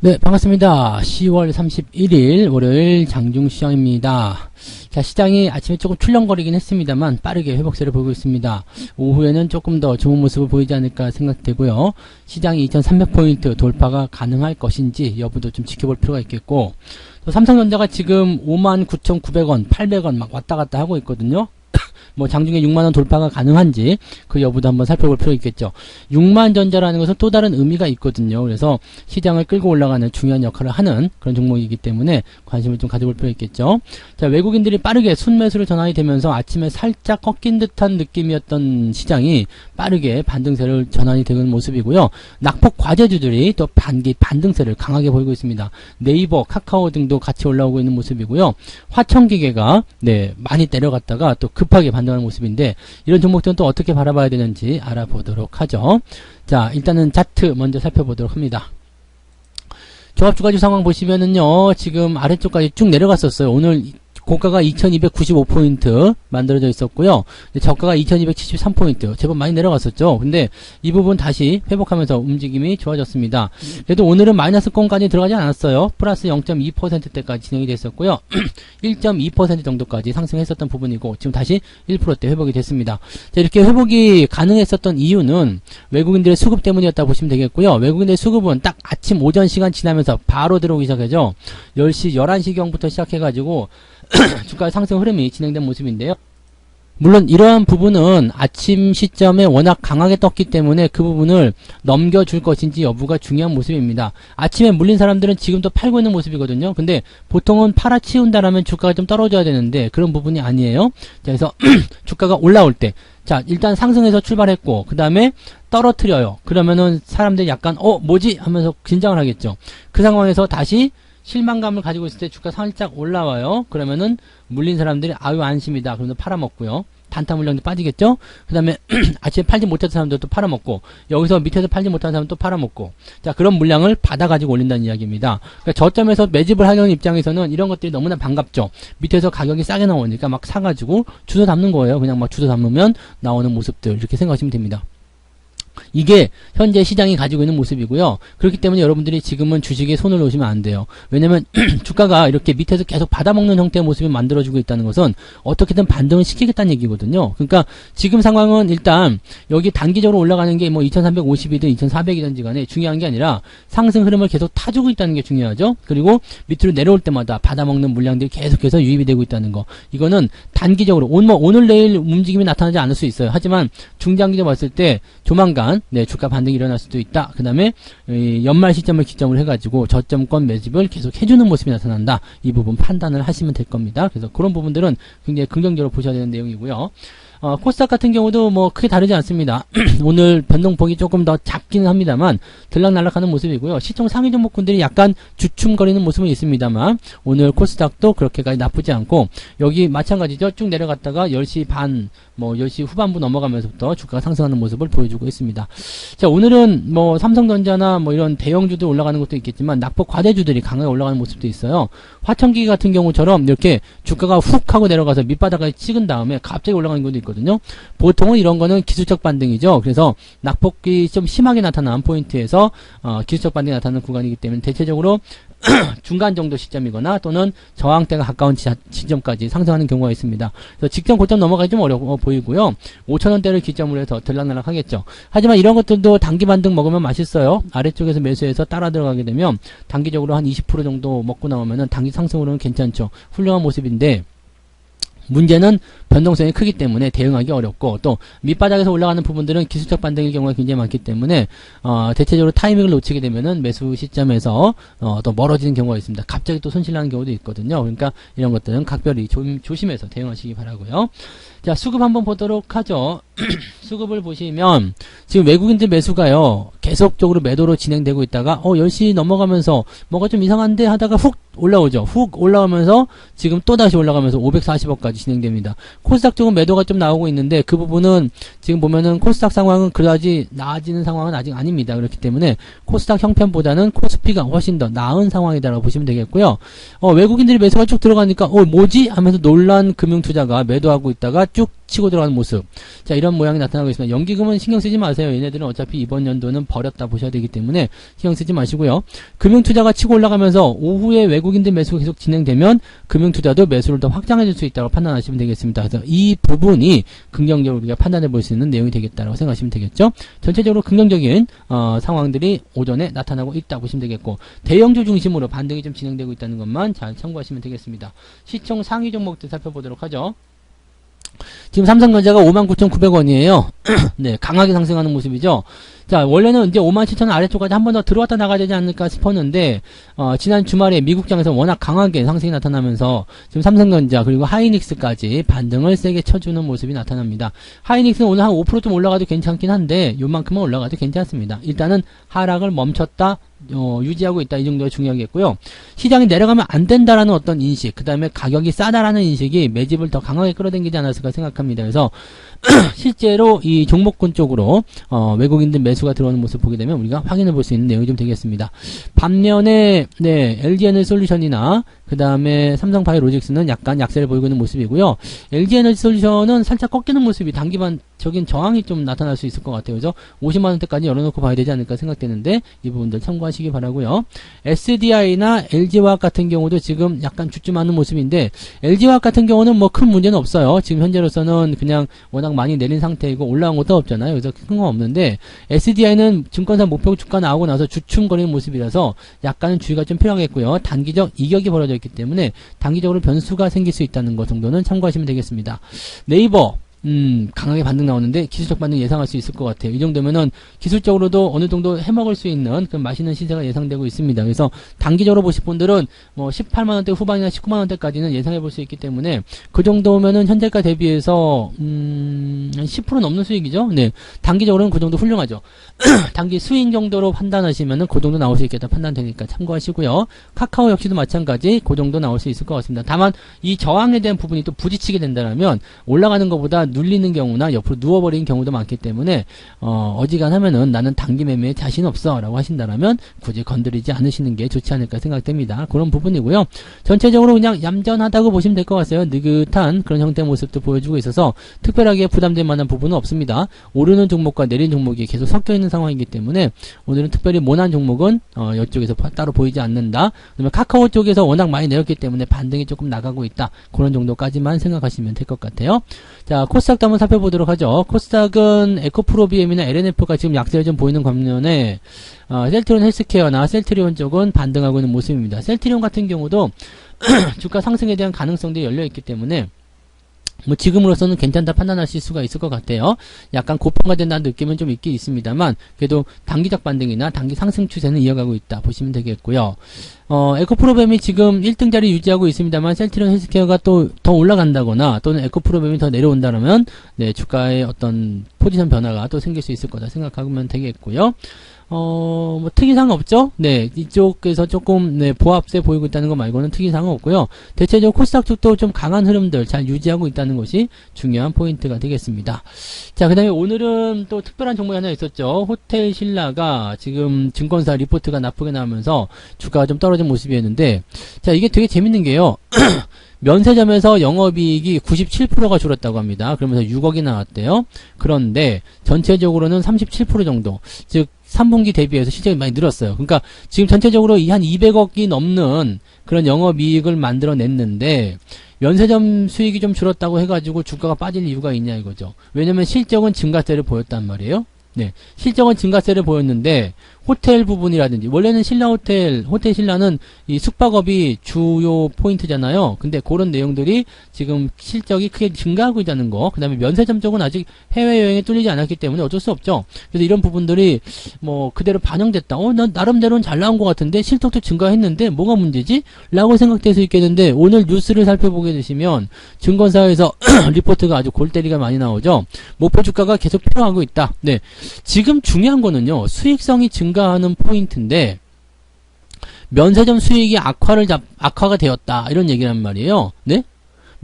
네, 반갑습니다. 10월 31일 월요일 장중시장입니다. 자, 시장이 아침에 조금 출렁거리긴 했습니다만 빠르게 회복세를 보이고 있습니다. 오후에는 조금 더 좋은 모습을 보이지 않을까 생각되고요. 시장이 2300포인트 돌파가 가능할 것인지 여부도 좀 지켜볼 필요가 있겠고, 또 삼성전자가 지금 59,900원, 800원 막 왔다 갔다 하고 있거든요. 뭐 장중에 6만원 돌파가 가능한지 그 여부도 한번 살펴볼 필요 있겠죠. 6만 전자라는 것은 또 다른 의미가 있거든요. 그래서 시장을 끌고 올라가는 중요한 역할을 하는 그런 종목이기 때문에 관심을 좀 가져볼 필요 있겠죠. 자, 외국인들이 빠르게 순매수를 전환이 되면서 아침에 살짝 꺾인 듯한 느낌이었던 시장이 빠르게 반등세를 전환이 되는 모습이고요. 낙폭 과제주들이 또 반등세를 강하게 보이고 있습니다. 네이버, 카카오 등도 같이 올라오고 있는 모습이고요. 화천기계가 많이 내려갔다가 또 급하게 반등하는 모습인데, 이런 종목들은 또 어떻게 바라봐야 되는지 알아보도록 하죠. 자, 일단은 차트 먼저 살펴보도록 합니다. 종합주가지 상황 보시면은요, 지금 아래쪽까지 쭉 내려갔었어요. 오늘 고가가 2295포인트 만들어져 있었고요. 저가가 2273포인트. 제법 많이 내려갔었죠. 근데 이 부분 다시 회복하면서 움직임이 좋아졌습니다. 그래도 오늘은 마이너스권까지 들어가지 않았어요. 플러스 0.2%대까지 진행이 됐었고요. 1.2% 정도까지 상승했었던 부분이고, 지금 다시 1%대 회복이 됐습니다. 자, 이렇게 회복이 가능했었던 이유는 외국인들의 수급 때문이었다고 보시면 되겠고요. 외국인들의 수급은 딱 아침 오전 시간 지나면서 바로 들어오기 시작하죠. 10시, 11시경부터 시작해가지고 주가의 상승 흐름이 진행된 모습인데요. 물론 이러한 부분은 아침 시점에 워낙 강하게 떴기 때문에 그 부분을 넘겨줄 것인지 여부가 중요한 모습입니다. 아침에 물린 사람들은 지금도 팔고 있는 모습이거든요. 근데 보통은 팔아치운다라면 주가가 좀 떨어져야 되는데 그런 부분이 아니에요. 자, 그래서 주가가 올라올 때, 자, 일단 상승해서 출발했고 그 다음에 떨어뜨려요. 그러면은 사람들이 약간 뭐지? 하면서 긴장을 하겠죠. 그 상황에서 다시 실망감을 가지고 있을 때 주가 살짝 올라와요. 그러면은 물린 사람들이 아유 안심이다. 그러면서 팔아먹고요. 단타 물량도 빠지겠죠. 그 다음에 아침에 팔지 못했던 사람들도 팔아먹고, 여기서 밑에서 팔지 못한 사람도 또 팔아먹고, 자, 그런 물량을 받아가지고 올린다는 이야기입니다. 그러니까 저점에서 매집을 하려는 입장에서는 이런 것들이 너무나 반갑죠. 밑에서 가격이 싸게 나오니까 막 사가지고 주워 담는 거예요. 그냥 막 주워 담으면 나오는 모습들, 이렇게 생각하시면 됩니다. 이게 현재 시장이 가지고 있는 모습이고요. 그렇기 때문에 여러분들이 지금은 주식에 손을 놓으시면 안 돼요. 왜냐면 주가가 이렇게 밑에서 계속 받아먹는 형태의 모습이 만들어지고 있다는 것은 어떻게든 반등을 시키겠다는 얘기거든요. 그러니까 지금 상황은 일단 여기 단기적으로 올라가는 게 뭐 2350이든 2400이든지 간에 중요한 게 아니라 상승 흐름을 계속 타주고 있다는 게 중요하죠. 그리고 밑으로 내려올 때마다 받아먹는 물량들이 계속해서 유입이 되고 있다는 거. 이거는 단기적으로 오늘 내일 움직임이 나타나지 않을 수 있어요. 하지만 중장기적으로 봤을 때 조만간 주가 반등이 일어날 수도 있다. 그 다음에 연말 시점을 기점으로 해가지고 저점권 매집을 계속 해주는 모습이 나타난다. 이 부분 판단을 하시면 될 겁니다. 그래서 그런 부분들은 굉장히 긍정적으로 보셔야 되는 내용이고요. 코스닥 같은 경우도 뭐 크게 다르지 않습니다. 오늘 변동폭이 조금 더 작기는 합니다만 들락날락하는 모습이고요. 시총 상위 종목군들이 약간 주춤거리는 모습은 있습니다만 오늘 코스닥도 그렇게까지 나쁘지 않고, 여기 마찬가지죠. 쭉 내려갔다가 10시 반, 10시 후반부 넘어가면서부터 주가가 상승하는 모습을 보여주고 있습니다. 자, 오늘은 뭐 삼성전자나 뭐 이런 대형주들 올라가는 것도 있겠지만 낙폭 과대주들이 강하게 올라가는 모습도 있어요. 화천기계 같은 경우처럼 이렇게 주가가 훅 하고 내려가서 밑바닥까지 찍은 다음에 갑자기 올라가는 경우도 있거든요. 보통은 이런 거는 기술적 반등이죠. 그래서 낙폭이 좀 심하게 나타난 포인트에서 기술적 반등이 나타나는 구간이기 때문에 대체적으로 중간 정도 시점이거나 또는 저항대가 가까운 지점까지 상승하는 경우가 있습니다. 그래서 직전 고점 넘어가기 좀 어려워 보이고요. 5,000원대를 기점으로 해서 들락날락 하겠죠. 하지만 이런 것들도 단기 반등 먹으면 맛있어요. 아래쪽에서 매수해서 따라 들어가게 되면 단기적으로 한 20% 정도 먹고 나오면은 단기 상승으로는 괜찮죠. 훌륭한 모습인데, 문제는 변동성이 크기 때문에 대응하기 어렵고, 또 밑바닥에서 올라가는 부분들은 기술적 반등일 경우가 굉장히 많기 때문에 대체적으로 타이밍을 놓치게 되면은 매수 시점에서 또 멀어지는 경우가 있습니다. 갑자기 또 손실나는 경우도 있거든요. 그러니까 이런 것들은 각별히 조심해서 대응하시기 바라고요. 자, 수급 한번 보도록 하죠. 수급을 보시면 지금 외국인들 매수가요 계속적으로 매도로 진행되고 있다가 10시 넘어가면서 뭐가 좀 이상한데 하다가 훅 올라오죠. 훅 올라오면서 지금 또 다시 올라가면서 540억까지 진행됩니다. 코스닥 쪽은 매도가 좀 나오고 있는데 그 부분은 지금 보면은 코스닥 상황은 그다지 나아지는 상황은 아직 아닙니다. 그렇기 때문에 코스닥 형편보다는 코스피가 훨씬 더 나은 상황이다라고 보시면 되겠고요. 외국인들이 매수가 쭉 들어가니까 뭐지? 하면서 놀란 금융투자가 매도하고 있다가 쭉 치고 들어가는 모습. 자, 이런 모양이 나타나고 있습니다. 연기금은 신경 쓰지 마세요. 얘네들은 어차피 이번 연도는 버렸다 보셔야 되기 때문에 신경 쓰지 마시고요. 금융투자가 치고 올라가면서 오후에 외국인들 매수가 계속 진행되면 금융투자도 매수를 더 확장해 줄 수 있다고 판단하시면 되겠습니다. 그래서 이 부분이 긍정적으로 우리가 판단해 볼 수 있는 내용이 되겠다고 생각하시면 되겠죠. 전체적으로 긍정적인 상황들이 오전에 나타나고 있다고 보시면 되겠고, 대형주 중심으로 반등이 좀 진행되고 있다는 것만 잘 참고하시면 되겠습니다. 시총 상위 종목들 살펴보도록 하죠. 지금 삼성전자가 59,900원이에요. 네, 강하게 상승하는 모습이죠. 자, 원래는 이제 57,000원 아래쪽까지 한 번 더 들어왔다 나가야 되지 않을까 싶었는데, 지난 주말에 미국장에서 워낙 강하게 상승이 나타나면서, 지금 삼성전자 그리고 하이닉스까지 반등을 세게 쳐주는 모습이 나타납니다. 하이닉스는 오늘 한 5% 좀 올라가도 괜찮긴 한데, 요만큼은 올라가도 괜찮습니다. 일단은 하락을 멈췄다, 유지하고 있다, 이 정도가 중요하겠고요. 시장이 내려가면 안 된다라는 어떤 인식, 그 다음에 가격이 싸다라는 인식이 매집을 더 강하게 끌어당기지 않았을까 생각합니다. 그래서 실제로 이 종목군 쪽으로 외국인들 매수가 들어오는 모습 보게 되면 우리가 확인해 볼 수 있는 내용이 좀 되겠습니다. 반면에 LG에너지솔루션이나 그 다음에 삼성바이오로직스는 약간 약세를 보이고 있는 모습이고요. LG에너지솔루션은 살짝 꺾이는 모습이 단기간적인 저항이 좀 나타날 수 있을 것 같아요. 그래서 50만원대까지 열어놓고 봐야 되지 않을까 생각되는데 이 부분들 참고하시기 바라고요. SDI나 LG화학 같은 경우도 지금 약간 주춤하는 모습인데, LG화학 같은 경우는 뭐 큰 문제는 없어요. 지금 현재로서는 그냥 워낙 많이 내린 상태이고 올라온 것도 없잖아요. 그래서 큰 건 없는데, SDI는 증권사 목표 주가 나오고 나서 주춤거리는 모습이라서 약간은 주의가 좀 필요하겠고요. 단기적 이격이 벌어져 있기 때문에 단기적으로 변수가 생길 수 있다는 것 정도는 참고하시면 되겠습니다. 네이버 강하게 반등 나오는데 기술적 반등 예상할 수 있을 것 같아요. 이 정도면은 기술적으로도 어느 정도 해먹을 수 있는 그런 맛있는 시세가 예상되고 있습니다. 그래서 단기적으로 보실 분들은 뭐 18만원대 후반이나 19만원대까지는 예상해 볼 수 있기 때문에 그 정도면은 현재가 대비해서 한 10% 넘는 수익이죠. 네, 단기적으로는 그 정도 훌륭하죠. 단기 스윙 정도로 판단하시면은 그 정도 나올 수 있겠다 판단되니까 참고하시고요. 카카오 역시도 마찬가지 그 정도 나올 수 있을 것 같습니다. 다만 이 저항에 대한 부분이 또 부딪히게 된다면 올라가는 것보다 눌리는 경우나 옆으로 누워버리는 경우도 많기 때문에 어지간하면은 나는 단기 매매에 자신 없어 라고 하신다면 굳이 건드리지 않으시는 게 좋지 않을까 생각됩니다. 그런 부분이고요. 전체적으로 그냥 얌전하다고 보시면 될 것 같아요. 느긋한 그런 형태의 모습도 보여주고 있어서 특별하게 부담될 만한 부분은 없습니다. 오르는 종목과 내리는 종목이 계속 섞여 있는 상황이기 때문에 오늘은 특별히 모난 종목은 이쪽에서 따로 보이지 않는다. 그다음에 카카오 쪽에서 워낙 많이 내렸기 때문에 반등이 조금 나가고 있다. 그런 정도까지만 생각하시면 될 것 같아요. 자, 코스닥도 한번 살펴보도록 하죠. 코스닥은 에코프로비엠이나 LNF가 지금 약세를 좀 보이는 반면에 셀트리온 헬스케어나 셀트리온 쪽은 반등하고 있는 모습입니다. 셀트리온 같은 경우도 주가 상승에 대한 가능성도 열려있기 때문에 뭐 지금으로서는 괜찮다 판단하실 수가 있을 것 같아요. 약간 고평가 된다는 느낌은 좀 있긴 있습니다만 그래도 단기적 반등이나 단기 상승 추세는 이어가고 있다 보시면 되겠고요. 에코프로뱀이 지금 1등 자리 유지하고 있습니다만 셀트리온 헬스케어가 또 더 올라간다거나 또는 에코프로뱀이 더 내려온다면 네, 주가의 어떤 포지션 변화가 또 생길 수 있을 거다 생각하면 되겠고요. 뭐 특이사항 없죠? 네, 이쪽에서 조금 보합세 보이고 있다는 거 말고는 특이사항은 없고요. 대체적으로 코스닥 쪽도 좀 강한 흐름들 잘 유지하고 있다는 것이 중요한 포인트가 되겠습니다. 자, 그 다음에 오늘은 또 특별한 종목이 하나 있었죠. 호텔 신라가 지금 증권사 리포트가 나쁘게 나오면서 주가가 좀 떨어진 모습이었는데, 자, 이게 되게 재밌는 게요. 면세점에서 영업이익이 97%가 줄었다고 합니다. 그러면서 6억이 나왔대요. 그런데 전체적으로는 37% 정도, 즉 3분기 대비해서 실적이 많이 늘었어요. 그러니까 지금 전체적으로 한 200억이 넘는 그런 영업이익을 만들어냈는데 면세점 수익이 좀 줄었다고 해가지고 주가가 빠질 이유가 있냐 이거죠. 왜냐면 실적은 증가세를 보였단 말이에요. 네, 실적은 증가세를 보였는데 호텔 부분이라든지 원래는 호텔 신라는 이 숙박업이 주요 포인트잖아요. 근데 그런 내용들이 지금 실적이 크게 증가하고 있다는 거. 그 다음에 면세점 쪽은 아직 해외여행에 뚫리지 않았기 때문에 어쩔 수 없죠. 그래서 이런 부분들이 뭐 그대로 반영됐다. 난 나름대로는 잘 나온 것 같은데 실적도 증가했는데 뭐가 문제지? 라고 생각될 수 있겠는데 오늘 뉴스를 살펴보게 되시면 증권사에서 리포트가 아주 골때리가 많이 나오죠. 목표 주가가 계속 필요하고 있다. 네, 지금 중요한 거는요. 수익성이 증가하는 포인트인데 면세점 수익이 악화가 되었다 이런 얘기란 말이에요. 네?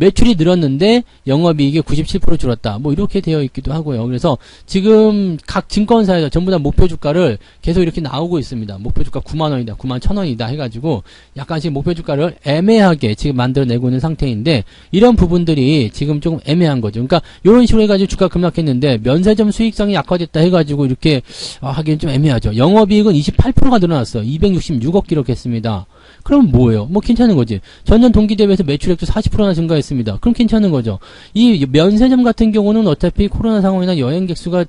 매출이 늘었는데 영업이익이 97% 줄었다. 뭐 이렇게 되어 있기도 하고요. 그래서 지금 각 증권사에서 전부 다 목표 주가를 계속 이렇게 나오고 있습니다. 목표 주가 9만원이다, 91,000원이다 해가지고 약간씩 목표 주가를 애매하게 지금 만들어내고 있는 상태인데, 이런 부분들이 지금 조금 애매한 거죠. 그러니까 이런 식으로 해가지고 주가 급락했는데 면세점 수익성이 약화됐다 해가지고 이렇게 하기는 좀 애매하죠. 영업이익은 28%가 늘어났어요. 266억 기록했습니다. 그럼 뭐예요? 뭐 괜찮은 거지. 전년 동기 대비해서 매출액도 40%나 증가했습니다. 그럼 괜찮은 거죠. 이 면세점 같은 경우는 어차피 코로나 상황이나 여행객 수가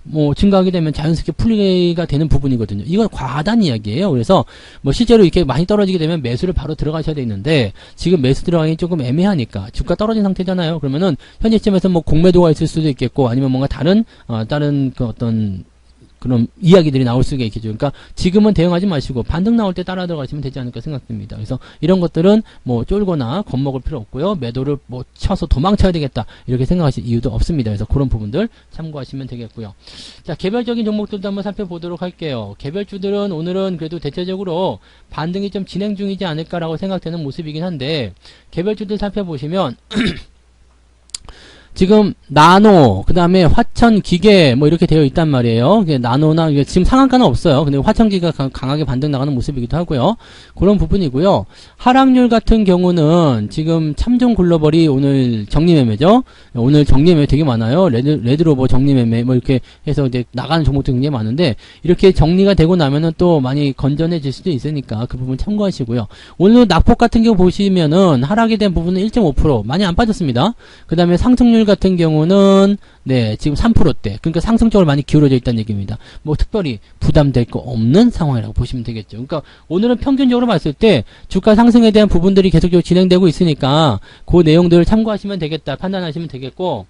뭐 증가하게 되면 자연스럽게 풀리가 되는 부분이거든요. 이건 과하단 이야기예요. 그래서 뭐 실제로 이렇게 많이 떨어지게 되면 매수를 바로 들어가셔야 되는데, 지금 매수 들어가기 조금 애매하니까, 주가 떨어진 상태잖아요. 그러면은 현재 시점에서 뭐 공매도가 있을 수도 있겠고, 아니면 뭔가 다른 그 어떤 그런 이야기들이 나올 수가 있겠죠. 그러니까 지금은 대응하지 마시고 반등 나올 때 따라 들어가시면 되지 않을까 생각됩니다. 그래서 이런 것들은 뭐 쫄거나 겁먹을 필요 없고요. 매도를 뭐 쳐서 도망쳐야 되겠다 이렇게 생각하실 이유도 없습니다. 그래서 그런 부분들 참고하시면 되겠고요. 자, 개별적인 종목들도 한번 살펴보도록 할게요. 개별주들은 오늘은 그래도 대체적으로 반등이 좀 진행 중이지 않을까라고 생각되는 모습이긴 한데, 개별주들 살펴보시면 지금 나노, 그 다음에 화천기계 뭐 이렇게 되어 있단 말이에요. 나노나 지금 상한가는 없어요. 근데 화천기계가 강하게 반등 나가는 모습이기도 하고요. 그런 부분이고요. 하락률 같은 경우는 지금 참종글로벌이 오늘 정리매매죠. 오늘 정리매매 되게 많아요. 레드로버 정리매매 뭐 이렇게 해서 이제 나가는 종목도 굉장히 많은데, 이렇게 정리가 되고 나면은 또 많이 건전해질 수도 있으니까 그 부분 참고하시고요. 오늘 낙폭 같은 경우 보시면은 하락에 대한 부분은 1.5% 많이 안 빠졌습니다. 그 다음에 상승률 같은 경우는 네, 지금 3%대. 그러니까 상승적으로 많이 기울어져 있다는 얘기입니다. 뭐 특별히 부담될 거 없는 상황이라고 보시면 되겠죠. 그러니까 오늘은 평균적으로 봤을 때 주가 상승에 대한 부분들이 계속적으로 진행되고 있으니까 그 내용들을 참고하시면 되겠다, 판단하시면 되겠고,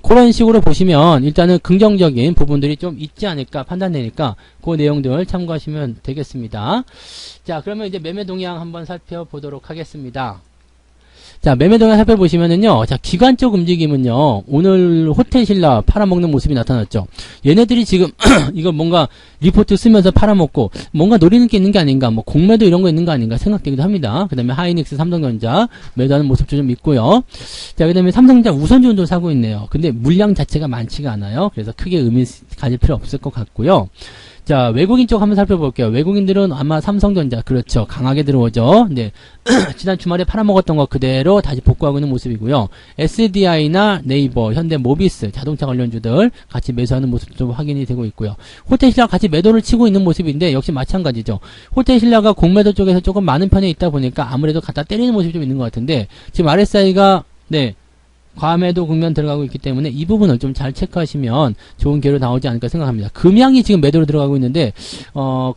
그런 식으로 보시면 일단은 긍정적인 부분들이 좀 있지 않을까 판단되니까 그 내용들 참고하시면 되겠습니다. 자, 그러면 이제 매매 동향 한번 살펴보도록 하겠습니다. 자, 매매 동향 살펴보시면은요, 자, 기관적 움직임은요, 오늘 호텔신라 팔아먹는 모습이 나타났죠. 얘네들이 지금, 이거 뭔가 리포트 쓰면서 팔아먹고, 뭔가 노리는 게 있는 게 아닌가, 뭐, 공매도 이런 거 있는 거 아닌가 생각되기도 합니다. 그 다음에 하이닉스, 삼성전자, 매도하는 모습도 좀 있고요. 자, 그 다음에 삼성전자 우선주도 사고 있네요. 근데 물량 자체가 많지가 않아요. 그래서 크게 의미 가질 필요 없을 것 같고요. 자, 외국인 쪽 한번 살펴볼게요. 외국인들은 아마 삼성전자, 그렇죠, 강하게 들어오죠. 네. 지난 주말에 팔아먹었던 거 그대로 다시 복구하고 있는 모습이고요. SDI나 네이버, 현대 모비스, 자동차 관련주들 같이 매수하는 모습도 확인이 되고 있고요. 호텔신라 같이 매도를 치고 있는 모습인데 역시 마찬가지죠. 호텔신라가 공매도 쪽에서 조금 많은 편에 있다 보니까 아무래도 갖다 때리는 모습이 좀 있는 것 같은데, 지금 RSI가 네, 과매도 국면 들어가고 있기 때문에 이 부분을 좀 잘 체크하시면 좋은 기회로 나오지 않을까 생각합니다. 금양이 지금 매도로 들어가고 있는데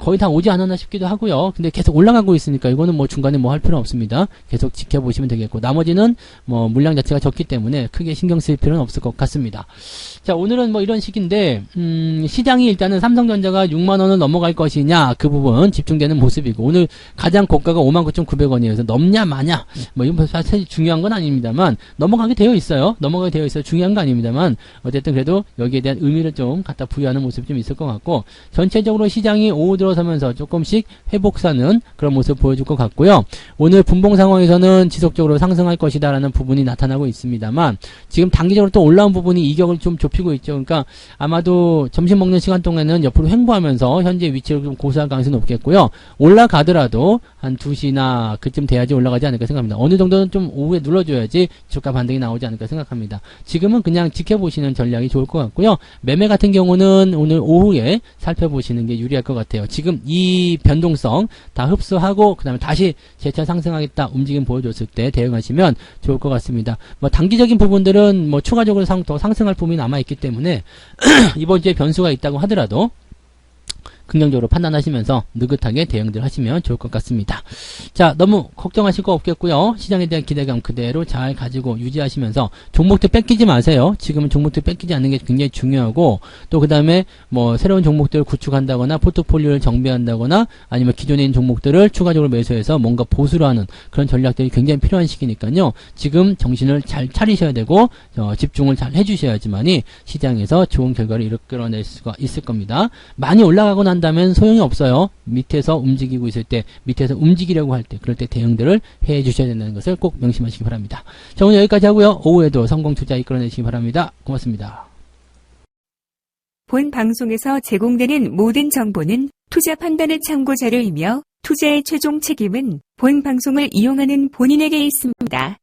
거의 다 오지 않았나 싶기도 하고요. 근데 계속 올라가고 있으니까 이거는 뭐 중간에 뭐 할 필요 없습니다. 계속 지켜보시면 되겠고, 나머지는 뭐 물량 자체가 적기 때문에 크게 신경 쓸 필요는 없을 것 같습니다. 자, 오늘은 뭐 이런 식인데 시장이 일단은 삼성전자가 6만원을 넘어갈 것이냐, 그 부분 집중되는 모습이고, 오늘 가장 고가가 59,900원이어서 넘냐 마냐 뭐 이건 사실 중요한 건 아닙니다만, 넘어가게 되어 있어요. 넘어가게 되어 있어요. 중요한 거 아닙니다만, 어쨌든 그래도 여기에 대한 의미를 좀 갖다 부여하는 모습이 좀 있을 것 같고, 전체적으로 시장이 오후 들어서면서 조금씩 회복사는 그런 모습을 보여줄 것 같고요. 오늘 분봉 상황에서는 지속적으로 상승할 것이다라는 부분이 나타나고 있습니다만, 지금 단기적으로 또 올라온 부분이 이격을 좀 좁히고 있죠. 그러니까 아마도 점심 먹는 시간 동안에는 옆으로 횡보하면서 현재 위치를 좀 고수할 가능성이 높겠고요. 올라가더라도 한 2시나 그쯤 돼야지 올라가지 않을까 생각합니다. 어느 정도는 좀 오후에 눌러줘야지 주가 반등이 나오지 않을까 생각합니다. 지금은 그냥 지켜보시는 전략이 좋을 것 같고요. 매매 같은 경우는 오늘 오후에 살펴보시는 게 유리할 것 같아요. 지금 이 변동성 다 흡수하고 그 다음에 다시 재차 상승하겠다 움직임 보여줬을 때 대응하시면 좋을 것 같습니다. 뭐 단기적인 부분들은 뭐 추가적으로 더 상승할 부분이 남아있기 때문에 이번 주에 변수가 있다고 하더라도 긍정적으로 판단하시면서 느긋하게 대응들 하시면 좋을 것 같습니다. 자, 너무 걱정하실 거 없겠고요. 시장에 대한 기대감 그대로 잘 가지고 유지하시면서 종목들 뺏기지 마세요. 지금은 종목들 뺏기지 않는 게 굉장히 중요하고, 또 그 다음에 뭐 새로운 종목들을 구축한다거나 포트폴리오를 정비한다거나 아니면 기존에 있는 종목들을 추가적으로 매수해서 뭔가 보수를 하는 그런 전략들이 굉장히 필요한 시기니까요. 지금 정신을 잘 차리셔야 되고 집중을 잘 해주셔야지만이 시장에서 좋은 결과를 이끌어낼 수가 있을 겁니다. 많이 올라가고 난다면 소용이 없어요. 밑에서 움직이고 있을 때, 밑에서 움직이려고 할 때, 그럴 때 대응들을 해 주셔야 된다는 것을 꼭 명심하시기 바랍니다. 자, 오늘 여기까지 하고요. 오후에도 성공 투자 이끌어내시기 바랍니다. 고맙습니다. 본 방송에서 제공되는 모든 정보는 투자 판단의 참고 자료이며 투자의 최종 책임은 본 방송을 이용하는 본인에게 있습니다.